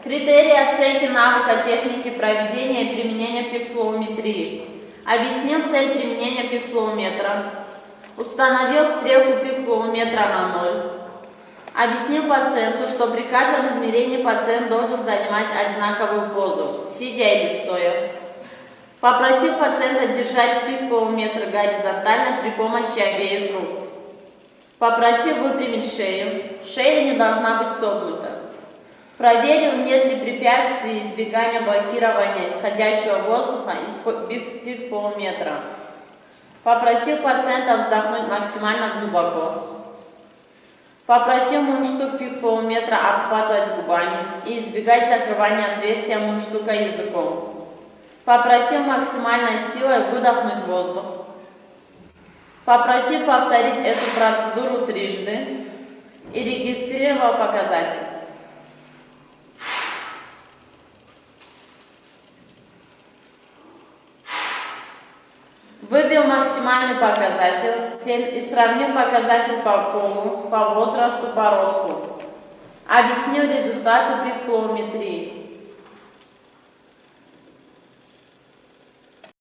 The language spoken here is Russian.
Критерии оценки навыка техники проведения и применения пик-флоуметрии. Объяснил цель применения пик-флоуметра. Установил стрелку пик-флоуметра на 0. Объяснил пациенту, что при каждом измерении пациент должен занимать одинаковую позу, сидя или стоя. Попросил пациента держать пик-флоуметр горизонтально при помощи обеих рук. Попросил выпрямить шею. Шея не должна быть согнута. Проверил, нет ли препятствий избегания блокирования исходящего воздуха из пик-флоуметра. Попросил пациента вздохнуть максимально глубоко. Попросил мундштук пик-флоуметра обхватывать губами и избегать закрывания отверстия мундштука языком. Попросил максимальной силой выдохнуть воздух. Попросил повторить эту процедуру трижды и регистрировал показатель. Вывел максимальный показатель и сравнил показатель по полу, по возрасту, по росту. Объяснил результаты пик-флоуметрии.